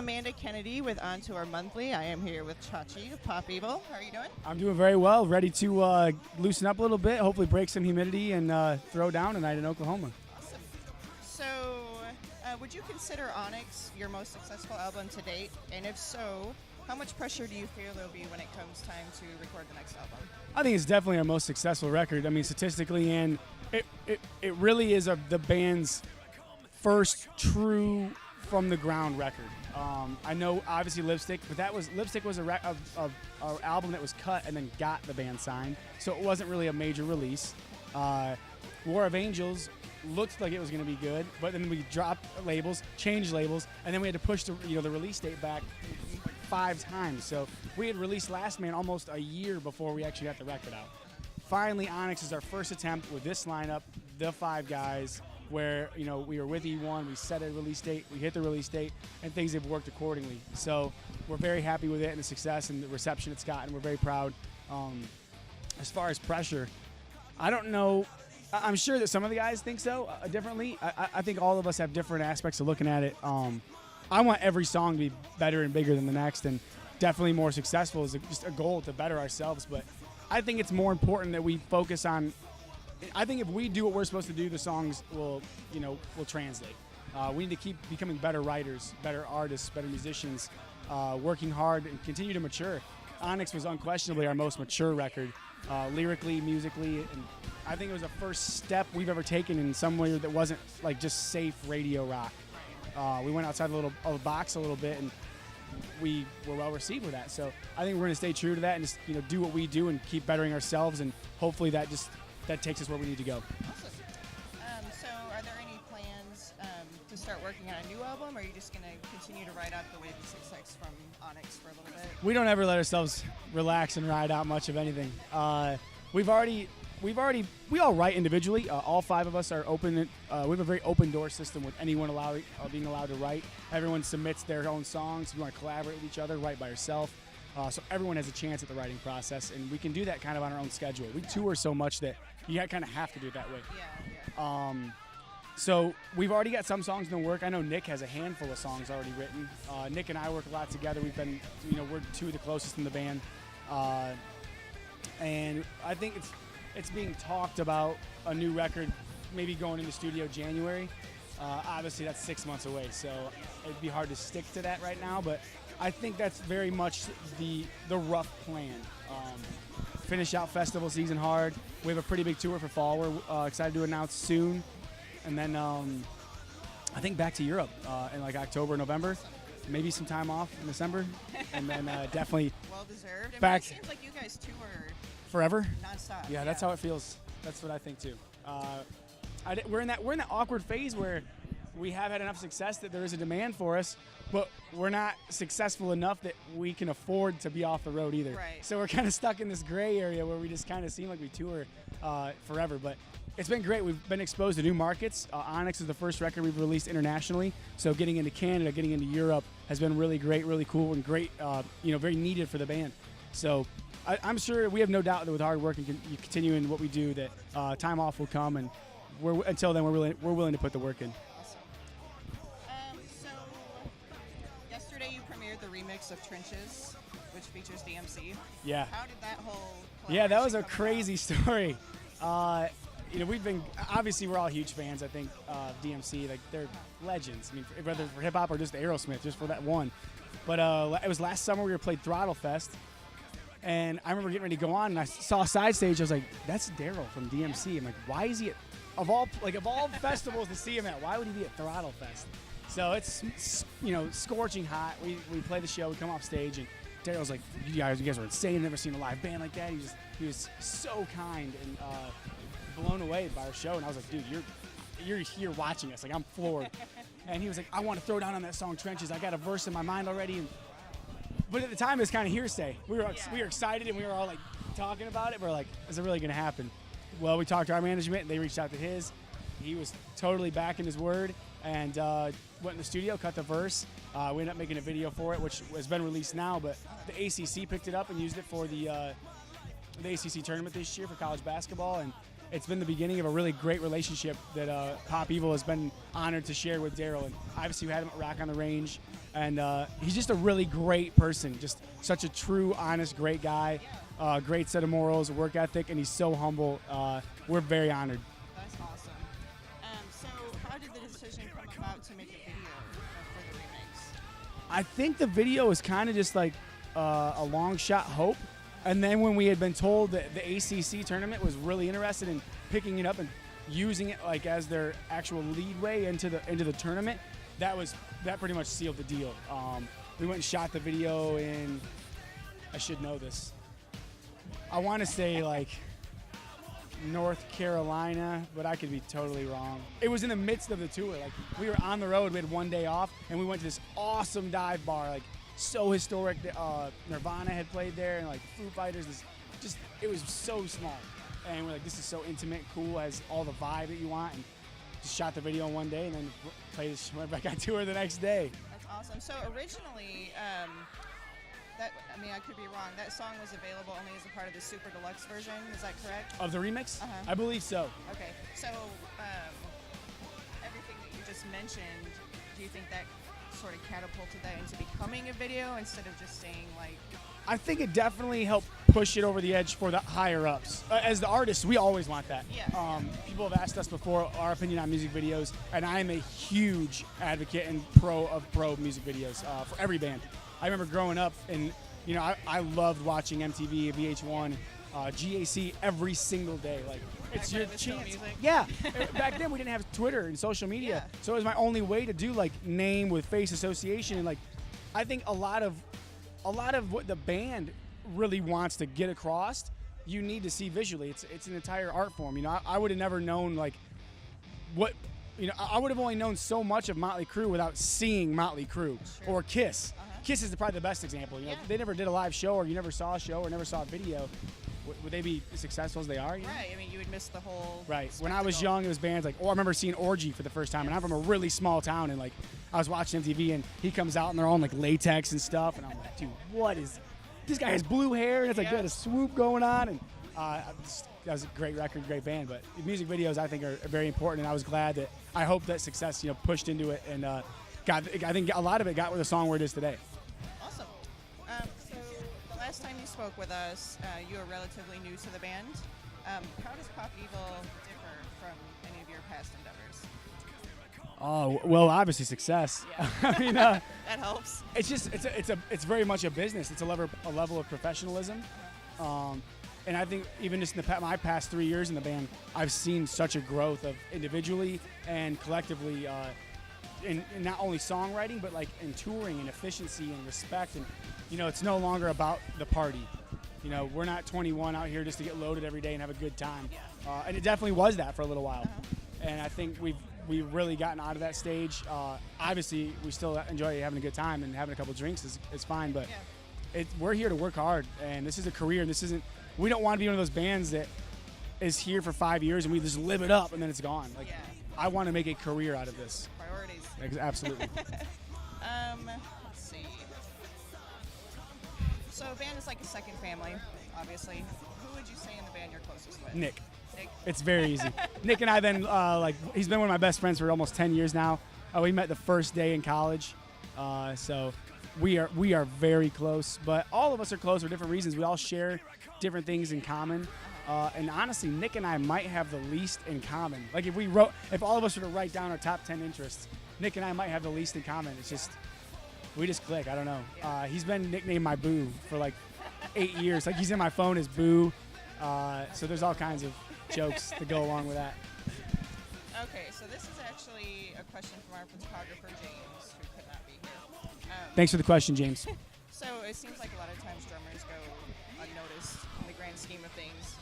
Amanda Kennedy with On Tour Monthly. I am here with Chachi of Pop Evil. How are you doing? I'm doing very well. Ready to loosen up a little bit, hopefully break some humidity, and throw down tonight in Oklahoma. Awesome. So, would you consider Onyx your most successful album to date? And if so, how much pressure do you feel there'll be when it comes time to record the next album? I think it's definitely our most successful record. I mean, statistically, and it really is the band's first true from the ground record. I know obviously Lipstick, but Lipstick was a album that was cut and then got the band signed, so it wasn't really a major release. War of Angels looked like it was going to be good, but then we dropped labels, changed labels, and then we had to push the release date back 5 times. So we had released Last Man almost a year before we actually got the record out. Finally, Onyx is our first attempt with this lineup, the 5 guys, where we were with E1, we set a release date, we hit the release date, and things have worked accordingly. So we're very happy with it and the success and the reception it's gotten. We're very proud. As far as pressure, I don't know. I'm sure that some of the guys think so differently. I think all of us have different aspects of looking at it. I want every song to be better and bigger than the next, and definitely more successful is just a goal to better ourselves. But I think it's more important that we focus on. I think if we do what we're supposed to do, the songs will translate. We need to keep becoming better writers, better artists, better musicians, working hard and continue to mature. Onyx was unquestionably our most mature record, lyrically, musically, and I think it was the first step we've ever taken in some way that wasn't like just safe radio rock. We went outside of the box a little bit, and we were well received with that. So I think we're going to stay true to that and just do what we do and keep bettering ourselves, and hopefully that takes us where we need to go. Awesome. So are there any plans to start working on a new album, or are you just going to continue to ride out the wave of success from Onyx for a little bit? We don't ever let ourselves relax and ride out much of anything. We all write individually. All 5 of us are open. We have a very open door system with anyone being allowed to write. Everyone submits their own songs. If you want to collaborate with each other, write by yourself. So everyone has a chance at the writing process, and we can do that kind of on our own schedule. We tour so much that you kind of have to do it that way. Yeah. So we've already got some songs in the work. I know Nick has a handful of songs already written. Nick and I work a lot together. We've been, we're 2 of the closest in the band. And I think it's being talked about a new record maybe going into studio January. Obviously that's 6 months away, so it'd be hard to stick to that right now, but I think that's very much the rough plan. Finish out festival season hard. We have a pretty big tour for fall we're excited to announce soon. And then I think back to Europe in like October, November. Maybe some time off in December. And then definitely well-deserved. Back. It seems like you guys tour forever. nonstop. Yeah, that's how it feels. That's what I think too. We're in that awkward phase where we have had enough success that there is a demand for us, but we're not successful enough that we can afford to be off the road either. Right. So we're kind of stuck in this gray area where we just kind of seem like we tour forever. But it's been great. We've been exposed to new markets. Onyx is the first record we've released internationally. So getting into Canada, getting into Europe has been really great, really cool, and great, very needed for the band. So I'm sure we have no doubt that with hard work and continuing what we do that time off will come, and until then we're willing to put the work in. So yesterday you premiered the remix of Trenches, which features DMC. Yeah. How did that whole Yeah, that was a collaboration come crazy story. We've been obviously we're all huge fans. I think DMC, like they're legends. I mean, whether for hip hop or just Aerosmith, just for that one. But it was last summer we played Throttle Fest, and I remember getting ready to go on, and I saw a side stage. I was like, "That's Daryl from DMC." I'm like, "Why is he at of all festivals to see him at? Why would he be at Throttle Fest?" So it's scorching hot. We play the show. We come off stage, and Daryl's like, "You guys are insane. I've never seen a live band like that." He was so kind and blown away by our show, and I was like, "Dude, you're here watching us. Like, I'm floored." And he was like, "I want to throw down on that song Trenches. I got a verse in my mind already." But at the time, it was kind of hearsay. We were excited, and we were all like talking about it. We're like, "Is it really going to happen?" Well, we talked to our management, and they reached out to his. He was totally backing his word, and went in the studio, cut the verse. We ended up making a video for it, which has been released now. But the ACC picked it up and used it for the ACC tournament this year for college basketball, and it's been the beginning of a really great relationship that Pop Evil has been honored to share with Daryl. And obviously we had him at Rock on the Range, and he's just a really great person, just such a true, honest, great guy, great set of morals, work ethic, and he's so humble. We're very honored. That's awesome. So how did the decision come about to make a video for the remix? I think the video was kind of just like a long shot hope. And then when we had been told that the ACC tournament was really interested in picking it up and using it like as their actual leadway into the tournament, that pretty much sealed the deal. We went and shot the video in, I should know this, I want to say like North Carolina, but I could be totally wrong. It was in the midst of the tour. Like we were on the road, we had one day off, and we went to this awesome dive bar, like so historic. Nirvana had played there, and like Foo Fighters. It was so small, and we're like, this is so intimate, cool, has all the vibe that you want, and just shot the video in one day, and then went back on tour the next day. That's awesome. So originally, I could be wrong. That song was available only as a part of the Super Deluxe version. Is that correct? Of the remix? Uh-huh. I believe so. Okay. So everything that you just mentioned, do you think that sort of catapulted that into becoming a video instead of just saying like? I think it definitely helped push it over the edge for the higher ups. As the artists, we always want that. Yeah. People have asked us before our opinion on music videos, and I am a huge advocate and pro music videos for every band. I remember growing up, and I loved watching MTV, VH1, GAC every single day. Like it's your chance. Yeah. Back then we didn't have Twitter and social media, so it was my only way to do like name with face association, and like I think a lot of what the band really wants to get across, you need to see visually. It's an entire art form. I would have never known like what. I would have only known so much of Motley Crue without seeing Motley Crue or Kiss. Uh-huh. Kiss is probably the best example. They never did a live show, or you never saw a show, or never saw a video. Would they be as successful as they are? Right. I mean, you would miss the whole. Right. Spectacle. When I was young, it was bands like, I remember seeing Orgy for the first time, and I'm from a really small town, and like I was watching MTV, and he comes out, and they're all in like latex and stuff, and I'm like, dude, what is? This guy has blue hair, and it's like got a swoop going on, and that was a great record, great band. But music videos, I think, are very important, and I was glad that I hope that success, pushed into it, and I think a lot of it got where the song where it is today. Awesome. So the last time you spoke with us, you were relatively new to the band. How does Pop Evil differ from any of your past endeavors? Oh well, obviously success. Yeah. I mean, that helps. it's just it's very much a business. It's a level of professionalism. And I think even just in my past 3 years in the band, I've seen such a growth of individually and collectively in not only songwriting, but like in touring and efficiency and respect. And, it's no longer about the party. We're not 21 out here just to get loaded every day and have a good time. And it definitely was that for a little while. And I think we've really gotten out of that stage. Obviously, we still enjoy having a good time, and having a couple drinks is fine. But we're here to work hard, and this is a career. We don't want to be one of those bands that is here for 5 years and we just live it up and then it's gone. Like, I want to make a career out of this. Priorities. Absolutely. Let's see. So a band is like a second family, obviously. Who would you say in the band you're closest with? Nick. Nick. It's very easy. Nick and I then, he's been one of my best friends for almost 10 years now. We met the first day in college. So we are very close, but all of us are close for different reasons. We all share different things in common. And honestly, Nick and I might have the least in common. Like if all of us were to write down our top 10 interests, Nick and I might have the least in common. It's just, we just click. I don't know. He's been nicknamed my Boo for like 8 years. Like he's in my phone as Boo. So there's all kinds of jokes that go along with that. Okay, so this is actually a question from our photographer, James, who could not be here. Thanks for the question, James. So it seems like a lot of times drummers go unnoticed in the grand scheme of things,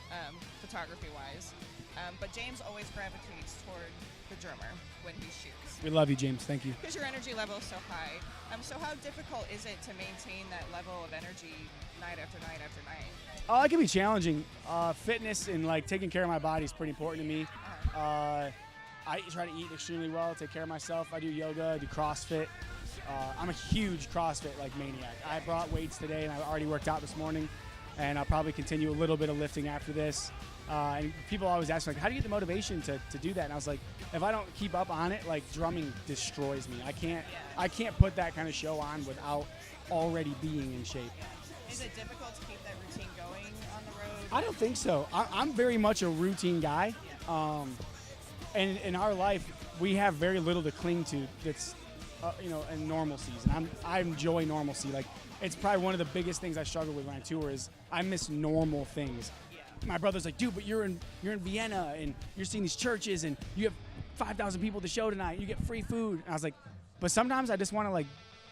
photography-wise. But James always gravitates toward the drummer when he shoots. We love you, James. Thank you. Because your energy level is so high. So how difficult is it to maintain that level of energy night after night after night? It can be challenging. Fitness and like taking care of my body is pretty important to me. I try to eat extremely well, take care of myself. I do yoga, I do CrossFit. I'm a huge CrossFit maniac. I brought weights today and I already worked out this morning. and I'll probably continue a little bit of lifting after this. And people always ask me, like, how do you get the motivation to do that? And I was like, if I don't keep up on it, like, drumming destroys me. I can't put that kind of show on without already being in shape. Is it difficult to keep that routine going on the road? I don't think so. I'm very much a routine guy. And in our life, we have very little to cling to that's, in normalcy. And I enjoy normalcy. Like, it's probably one of the biggest things I struggle with when I tour is I miss normal things. My brother's like, dude, but you're in Vienna and you're seeing these churches and you have 5,000 people at the show tonight. You get free food. And I was like, but sometimes I just want to like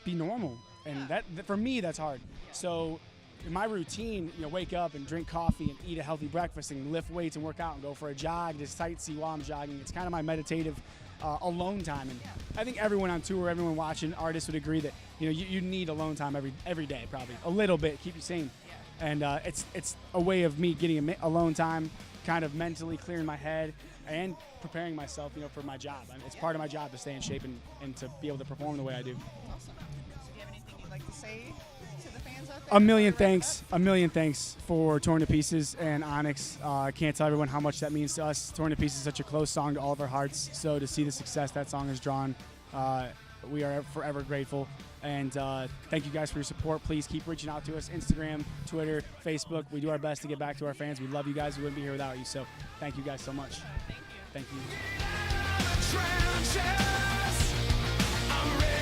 be normal, and that for me that's hard. So in my routine, wake up and drink coffee and eat a healthy breakfast and lift weights and work out and go for a jog, just sightsee while I'm jogging. It's kind of my meditative alone time, and I think everyone on tour, everyone watching, artists would agree that you need alone time every day, probably a little bit, keep you sane. And it's a way of me getting alone time, kind of mentally clearing my head and preparing myself, for my job. I mean, it's part of my job to stay in shape and to be able to perform the way I do. Awesome. So do you have anything you'd like to say to the fans out there? A million thanks for Torn to Pieces and Onyx. I can't tell everyone how much that means to us. Torn to Pieces is such a close song to all of our hearts. So to see the success that song has drawn, we are forever grateful. And thank you guys for your support. Please keep reaching out to us. Instagram, Twitter, Facebook. We do our best to get back to our fans. We love you guys. We wouldn't be here without you. So thank you guys so much. Thank you. Thank you.